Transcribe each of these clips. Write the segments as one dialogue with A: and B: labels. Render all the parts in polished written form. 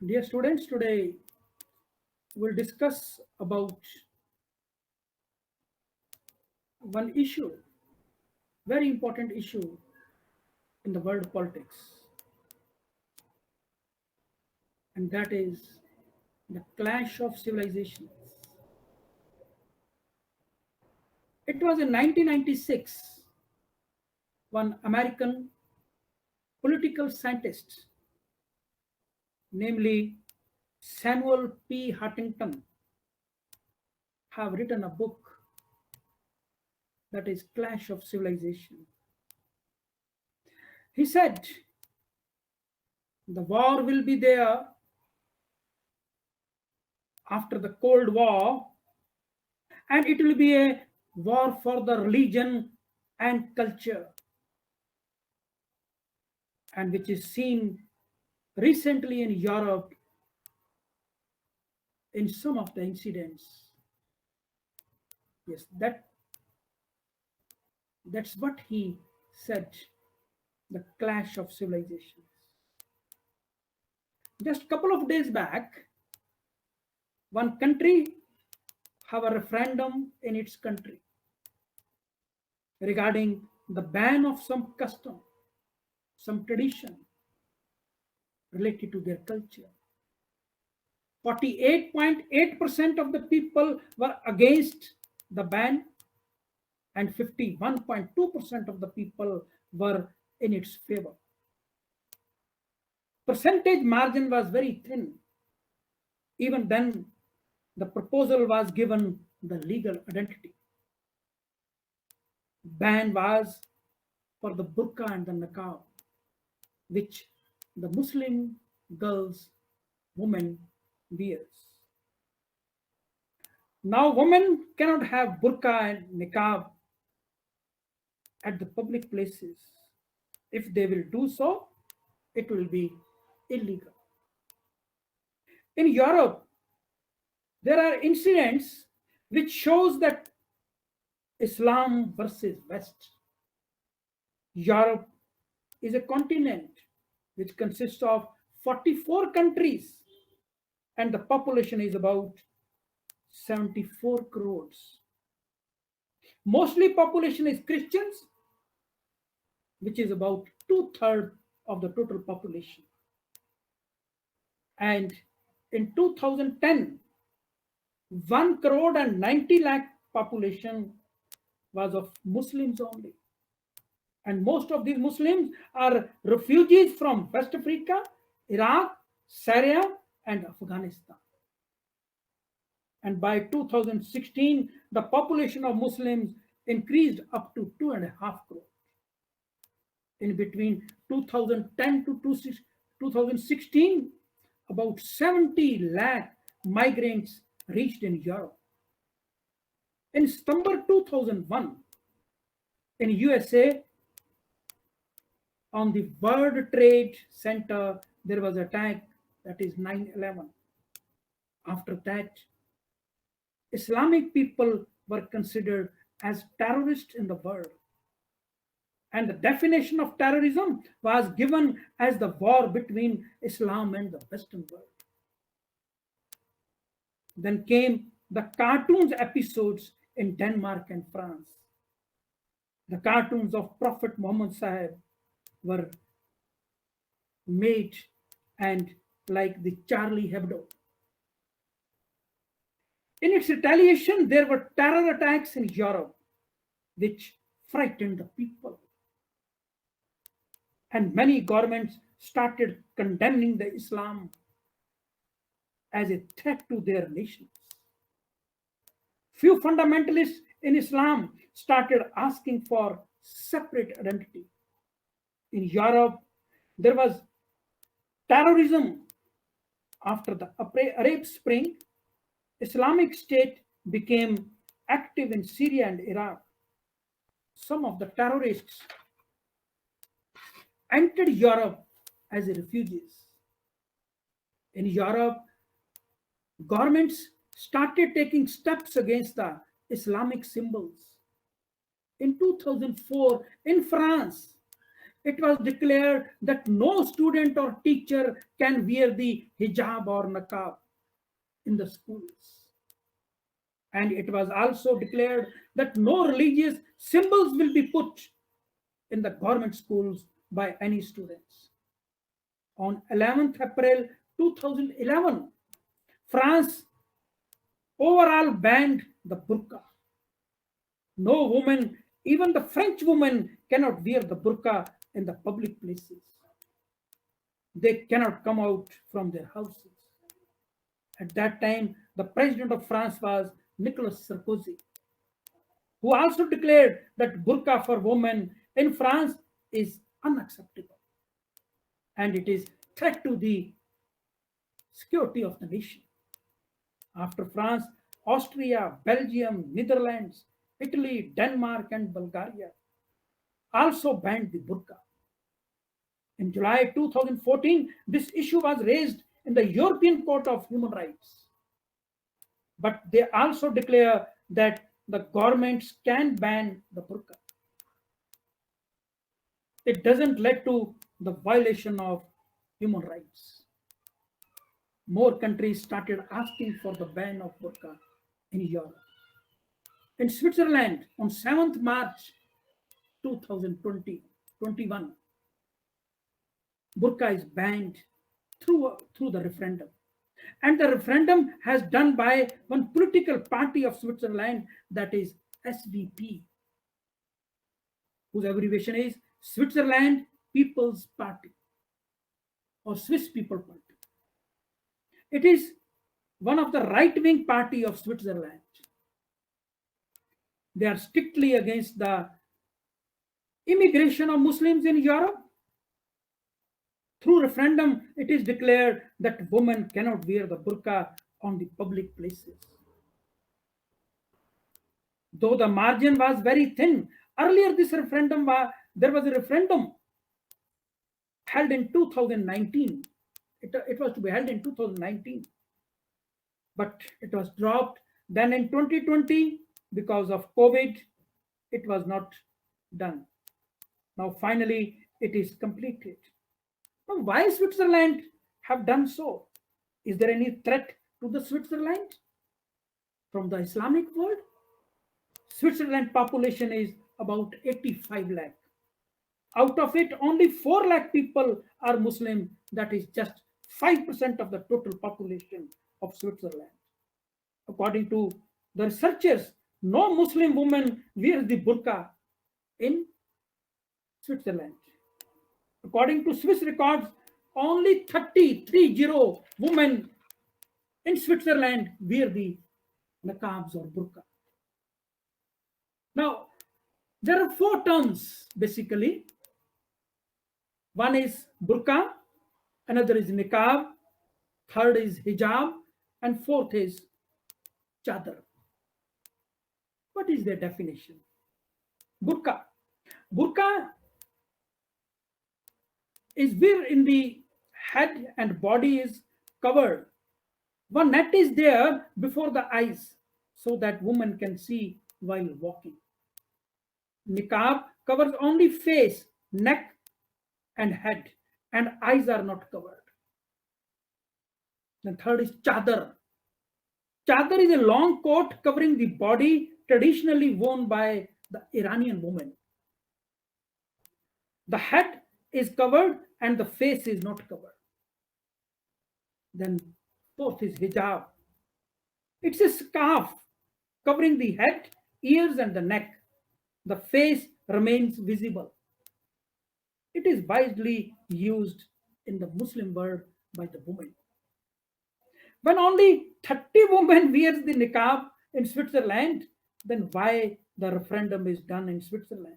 A: Dear students, today we'll discuss about one issue, very important issue in the world politics, and that is the clash of civilizations. It was in 1996 one American political scientist, namely Samuel P. Huntington, have written a book that is Clash of Civilization. He said the war will be there after the Cold War, and it will be a war for the religion and culture, and which is seen recently in Europe in some of the incidents. Yes, that's what he said, the clash of civilizations. Just a couple of days back, one country have a referendum in its country regarding the ban of some custom, some tradition related to their culture. 48.8% of the people were against the ban, and 51.2% of the people were in its favor. Percentage margin was very thin. Even then, the proposal was given the legal identity. Ban was for the burqa and the niqab, which the Muslim girls, women wears. Now, women cannot have burqa and niqab at the public places. If they will do so, it will be illegal. In Europe, there are incidents which shows that Islam versus West. Europe is a continent which consists of 44 countries, and the population is about 74 crores. Mostly population is Christians, which is about two-thirds of the total population. And in 2010, 1 crore and 90 lakh population was of Muslims only. And most of these Muslims are refugees from West Africa, Iraq, Syria, and Afghanistan. And by 2016, the population of Muslims increased up to 2.5 crores. In between 2010 to 2016, about 70 lakh migrants reached in Europe. In September 2001, in USA, on the World Trade Center, there was an attack, that is 9/11. After that, Islamic people were considered as terrorists in the world. And the definition of terrorism was given as the war between Islam and the Western world. Then came the cartoons episodes in Denmark and France. The cartoons of Prophet Muhammad Sahib were made, and like the Charlie Hebdo. In its retaliation, there were terror attacks in Europe, which frightened the people. And many governments started condemning the Islam as a threat to their nations. Few fundamentalists in Islam started asking for separate identity. In Europe, there was terrorism after the Arab Spring. Islamic State became active in Syria and Iraq. Some of the terrorists entered Europe as refugees. In Europe, governments started taking steps against the Islamic symbols. In 2004, in France, it was declared that no student or teacher can wear the hijab or niqab in the schools. And it was also declared that no religious symbols will be put in the government schools by any students. On 11th April 2011, France overall banned the burqa. No woman, even the French woman, cannot wear the burqa in the public places. They cannot come out from their houses. At that time, the president of France was Nicolas Sarkozy, who also declared that burqa for women in France is unacceptable and it is threat to the security of the nation. After France, Austria, Belgium, Netherlands, Italy, Denmark, and Bulgaria also banned the burqa. In July 2014, this issue was raised in the European Court of Human Rights. But they also declare that the governments can ban the burqa. It doesn't lead to the violation of human rights. More countries started asking for the ban of burqa in Europe. In Switzerland, on 7th March 2021, burqa is banned through the referendum. And the referendum has done by one political party of Switzerland, that is SVP, whose abbreviation is Switzerland People's Party or Swiss People Party. It is one of the right-wing party of Switzerland. They are strictly against the immigration of Muslims in Europe. Through referendum, it is declared that women cannot wear the burqa on the public places. Though the margin was very thin, earlier there was a referendum held in 2019. It was to be held in 2019, but it was dropped. Then in 2020, because of COVID, it was not done. Now finally, it is completed. Now, why Switzerland have done so? Is there any threat to the Switzerland from the Islamic world? Switzerland population is about 85 lakh. Out of it, only 4 lakh people are Muslim. That is just 5% of the total population of Switzerland. According to the researchers, no Muslim woman wears the burqa in Switzerland. According to Swiss records, only 30 women in Switzerland wear the niqabs or burqa. Now, there are 4 terms basically. One is burqa, another is niqab, third is hijab, and fourth is chadar. What is their definition? Burqa. Burqa is where in the head and body is covered. One net is there before the eyes so that woman can see while walking. Niqab covers only face, neck, and head, and eyes are not covered. The third is chadar. Chadar is a long coat covering the body, traditionally worn by the Iranian woman. The head is covered and the face is not covered. Then fourth is hijab. It's a scarf covering the head, ears, and the neck. The face remains visible. It is widely used in the Muslim world by the women. When only 30 women wears the niqab in Switzerland, then why the referendum is done in Switzerland?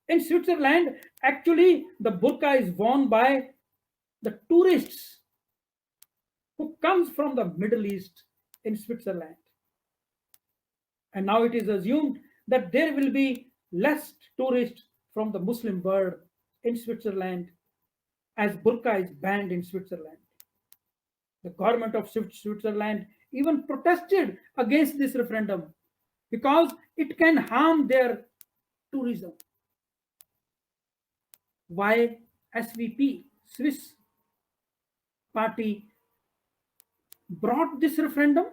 A: In Switzerland, actually, the burqa is worn by the tourists who comes from the Middle East in Switzerland. And now it is assumed that there will be less tourists from the Muslim world in Switzerland as burqa is banned in Switzerland. The government of Switzerland even protested against this referendum because it can harm their tourism. why SVP, Swiss party, brought this referendum?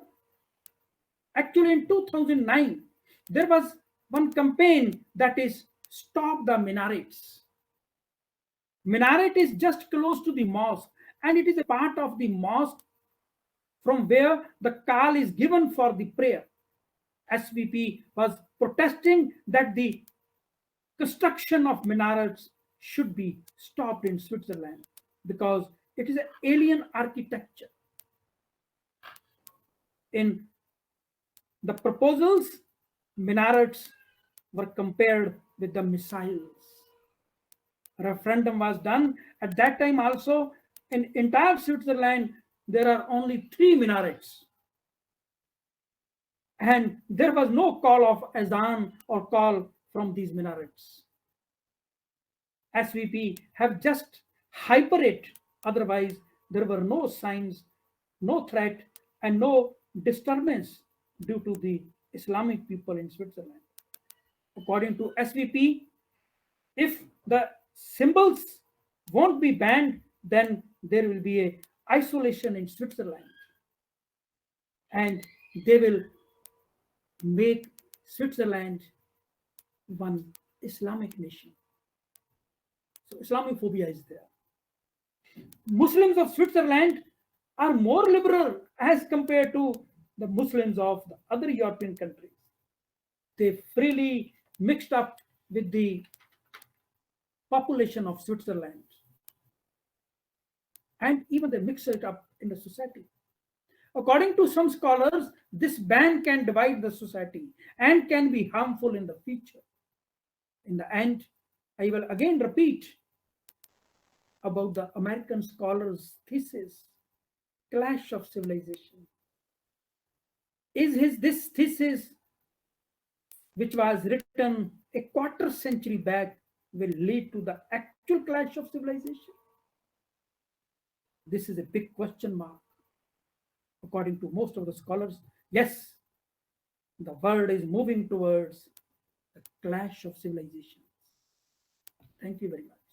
A: Actually, in 2009, there was one campaign that is Stop the Minarets. Minaret is just close to the mosque, and it is a part of the mosque from where the call is given for the prayer. SVP was protesting that the construction of minarets should be stopped in Switzerland because it is an alien architecture. In the proposals, minarets were compared with the missiles. A referendum was done at that time also. In entire Switzerland, there are only 3 minarets. And there was no call of azan or call from these minarets. SVP have just hyper it. Otherwise, there were no signs, no threat, and no disturbance due to the Islamic people in Switzerland. According to SVP, if the symbols won't be banned, then there will be a isolation in Switzerland, and they will make Switzerland one Islamic nation. So Islamophobia is there. Muslims of Switzerland are more liberal as compared to the Muslims of the other European countries. They freely mixed up with the population of Switzerland, and even they mix it up in the society. According to some scholars, this ban can divide the society and can be harmful in the future. In the end, I will again repeat about the American scholars' thesis, Clash of Civilization. Is this thesis, which was written a quarter century back, will lead to the actual clash of civilization? This is a big question mark. According to most of the scholars, yes, the world is moving towards the clash of civilizations. Thank you very much.